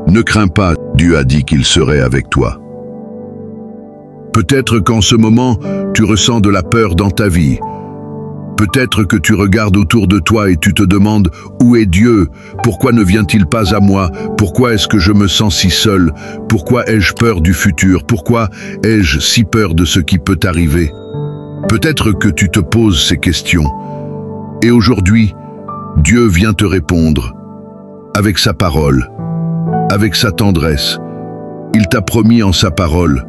Ne crains pas, Dieu a dit qu'il serait avec toi. Peut-être qu'en ce moment, tu ressens de la peur dans ta vie. Peut-être que tu regardes autour de toi et tu te demandes « Où est Dieu? Pourquoi ne vient-il pas à moi? Pourquoi est-ce que je me sens si seul? Pourquoi ai-je peur du futur? Pourquoi ai-je si peur de ce qui peut arriver ?» Peut-être que tu te poses ces questions. Et aujourd'hui, Dieu vient te répondre avec sa parole, avec sa tendresse. Il t'a promis en sa parole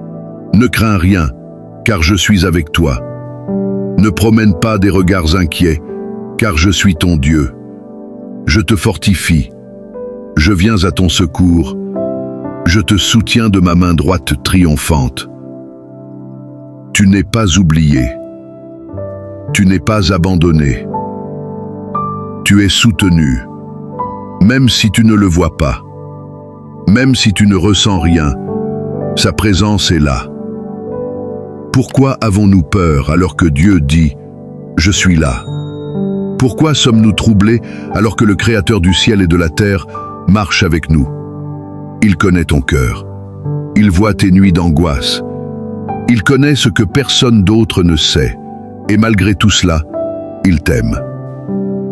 « Ne crains rien, car je suis avec toi. Ne promène pas des regards inquiets, car je suis ton Dieu. Je te fortifie, je viens à ton secours, je te soutiens de ma main droite triomphante. Tu n'es pas oublié, tu n'es pas abandonné. Tu es soutenu, même si tu ne le vois pas, même si tu ne ressens rien, sa présence est là. Pourquoi avons-nous peur alors que Dieu dit « Je suis là » ? Pourquoi sommes-nous troublés alors que le Créateur du ciel et de la terre marche avec nous? Il connaît ton cœur. Il voit tes nuits d'angoisse. Il connaît ce que personne d'autre ne sait. Et malgré tout cela, il t'aime.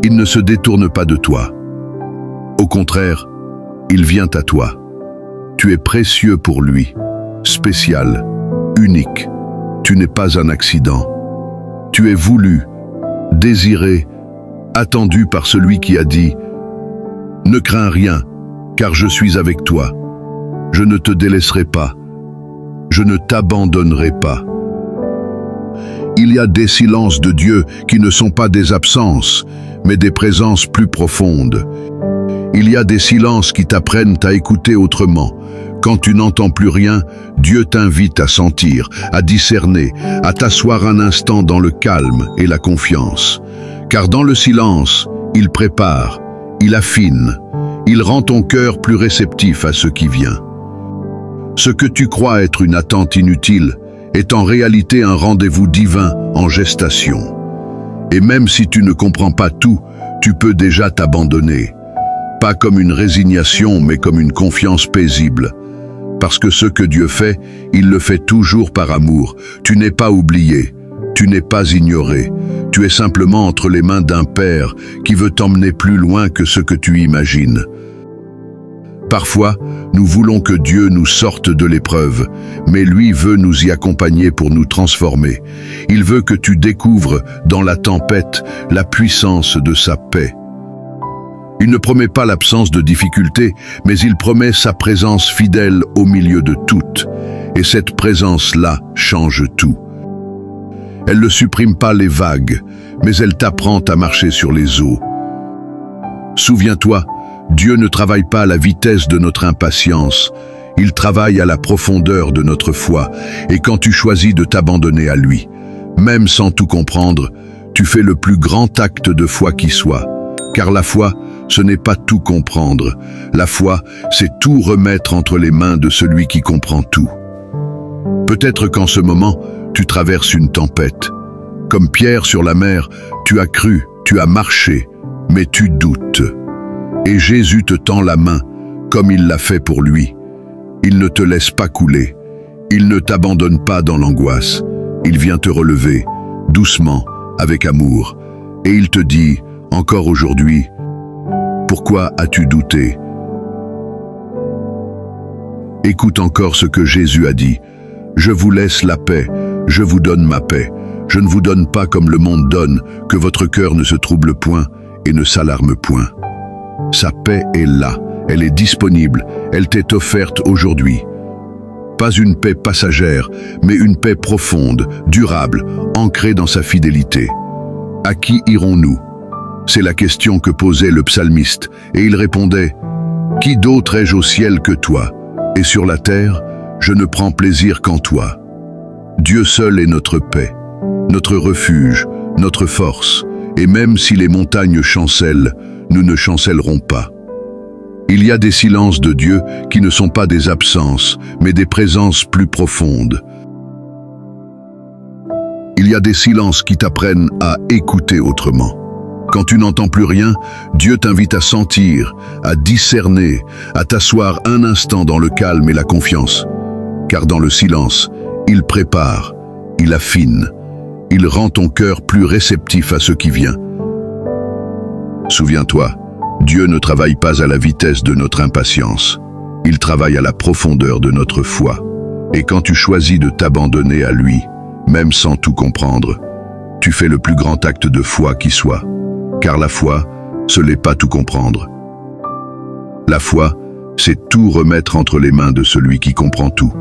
Il ne se détourne pas de toi. Au contraire, il vient à toi. Tu es précieux pour lui, spécial, unique. Tu n'es pas un accident. Tu es voulu, désiré, attendu par celui qui a dit « Ne crains rien, car je suis avec toi. Je ne te délaisserai pas. Je ne t'abandonnerai pas. » Il y a des silences de Dieu qui ne sont pas des absences, mais des présences plus profondes. Il y a des silences qui t'apprennent à écouter autrement. Quand tu n'entends plus rien, Dieu t'invite à sentir, à discerner, à t'asseoir un instant dans le calme et la confiance. Car dans le silence, il prépare, il affine, il rend ton cœur plus réceptif à ce qui vient. Ce que tu crois être une attente inutile est en réalité un rendez-vous divin en gestation. Et même si tu ne comprends pas tout, tu peux déjà t'abandonner. Pas comme une résignation, mais comme une confiance paisible. Parce que ce que Dieu fait, il le fait toujours par amour. Tu n'es pas oublié, tu n'es pas ignoré. Tu es simplement entre les mains d'un Père qui veut t'emmener plus loin que ce que tu imagines. Parfois, nous voulons que Dieu nous sorte de l'épreuve, mais lui veut nous y accompagner pour nous transformer. Il veut que tu découvres dans la tempête la puissance de sa paix. Il ne promet pas l'absence de difficultés, mais il promet sa présence fidèle au milieu de toutes. Et cette présence-là change tout. Elle ne supprime pas les vagues, mais elle t'apprend à marcher sur les eaux. Souviens-toi, Dieu ne travaille pas à la vitesse de notre impatience, il travaille à la profondeur de notre foi. Et quand tu choisis de t'abandonner à lui, même sans tout comprendre, tu fais le plus grand acte de foi qui soit. Car la foi, ce n'est pas tout comprendre. La foi, c'est tout remettre entre les mains de celui qui comprend tout. Peut-être qu'en ce moment, tu traverses une tempête. Comme Pierre sur la mer, tu as cru, tu as marché, mais tu doutes. Et Jésus te tend la main, comme il l'a fait pour lui. Il ne te laisse pas couler. Il ne t'abandonne pas dans l'angoisse. Il vient te relever, doucement, avec amour. Et il te dit, encore aujourd'hui, pourquoi as-tu douté? Écoute encore ce que Jésus a dit. Je vous laisse la paix, je vous donne ma paix. Je ne vous donne pas comme le monde donne, que votre cœur ne se trouble point et ne s'alarme point. Sa paix est là, elle est disponible, elle t'est offerte aujourd'hui. Pas une paix passagère, mais une paix profonde, durable, ancrée dans sa fidélité. À qui irons-nous? C'est la question que posait le psalmiste, et il répondait « Qui d'autre ai-je au ciel que toi? Et sur la terre, je ne prends plaisir qu'en toi. » Dieu seul est notre paix, notre refuge, notre force, et même si les montagnes chancellent, nous ne chancellerons pas. Il y a des silences de Dieu qui ne sont pas des absences, mais des présences plus profondes. Il y a des silences qui t'apprennent à écouter autrement. Quand tu n'entends plus rien, Dieu t'invite à sentir, à discerner, à t'asseoir un instant dans le calme et la confiance. Car dans le silence, il prépare, il affine, il rend ton cœur plus réceptif à ce qui vient. Souviens-toi, Dieu ne travaille pas à la vitesse de notre impatience. Il travaille à la profondeur de notre foi. Et quand tu choisis de t'abandonner à lui, même sans tout comprendre, tu fais le plus grand acte de foi qui soit. Car la foi, ce n'est pas tout comprendre. La foi, c'est tout remettre entre les mains de celui qui comprend tout.